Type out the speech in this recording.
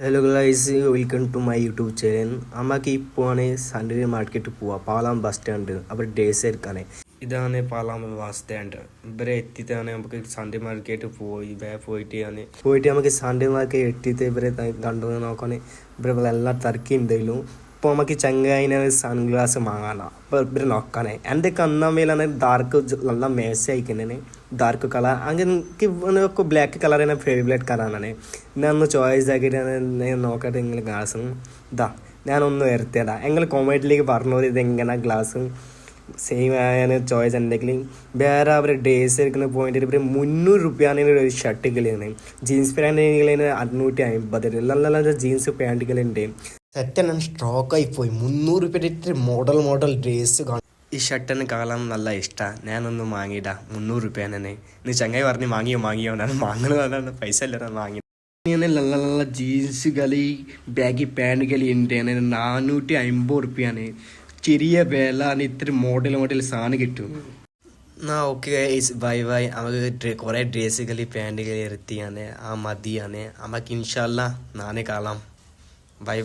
Hello guys, welcome to my YouTube channel. നമുക്ക് ഇപ്പോൾ Sunday market പോവാം. പാലാം ബസ് സ്റ്റാൻഡ് അവർ ഡേസ് എടുക്കാനേ. ഇതാണ് പാലാം ബസ് സ്റ്റാൻഡ്. ഇവരെ എത്തിയിട്ടാണ് നമുക്ക് സൺഡേ മാർക്കറ്റ് പോയിട്ട് നമുക്ക് സൺഡേ മാർക്കറ്റ് എത്തിയിട്ട് ഇവരെ കണ്ടു നോക്കാൻ. ഇവരെ എല്ലാം തിരക്കുണ്ടെങ്കിലും ഇപ്പോൾ നമുക്ക് ചങ്ങായിനെ സൺഗ്ലാസ് വാങ്ങാനാണ്. അപ്പോൾ ഇവർ നോക്കാനേ എൻ്റെ കണ്ണമ്മയിലാണ് ഡാർക്ക് നല്ല മേശ അയക്കുന്നതിന് ഡാർക്ക് കളർ അങ്ങനെ എനിക്ക് ബ്ലാക്ക് കളർ തന്നെ ഫേവറേറ്റ് കളറാണ്. ഞാൻ ഒന്ന് ചോയ്സ് ആക്കിയിട്ടാണ് നോക്കട്ടെ നിങ്ങൾ ഗ്ലാസ്സും ഇതാ ഞാനൊന്ന് വരുത്തിയതാ. നിങ്ങൾ കോമഡിലേക്ക് പറഞ്ഞത് ഇതെങ്ങനെ ഗ്ലാസ്സും സെയിം ആയാണ് ചോയ്സ് ഉണ്ടെങ്കിൽ വേറെ അവർ ഡേയ്സ് എടുക്കുന്ന പോയിന്റ് ഇവർ 300 രൂപയാണ് ഒരു ഷർട്ടുകളാണ്. ജീൻസ് പാൻറ്റുകളിന് 650. നല്ല ജീൻസ് പാൻറ്റുകളുണ്ട്. സെറ്റൻ സ്ട്രോക്കായി പോയി. 300 രൂപയുടെ മോഡൽ ഡ്രസ്സ് കാണും. ഈ ഷർട്ടിന് കാണാൻ നല്ല ഇഷ്ടമാണ്. ഞാനൊന്ന് വാങ്ങിയിടാ 300 രൂപയാണ് തന്നെ. ഇന്ന് ചങ്ങായി പറഞ്ഞ് വാങ്ങിയോ ഞാൻ വാങ്ങുന്നതാണ്. പൈസ ഇല്ല ഞാൻ വാങ്ങി. നല്ല ജീൻസ് കളി ബാഗി പാൻറ്റുകളി ഉണ്ട്. 450 റുപ്യാണ്. ചെറിയ വില ഇത്ര മോഡൽ സാധനം കിട്ടും. എന്നാ ഓക്കെ ഗൈസ്, ബൈ. നമുക്ക് കുറേ ഡ്രസ്സുകൾ പാൻറ്റുകൾ എത്തിയാണ് ആ മതിയാണ്. നമുക്ക് ഇൻഷാല്ലാ നാളെ കാണാം. ബൈ.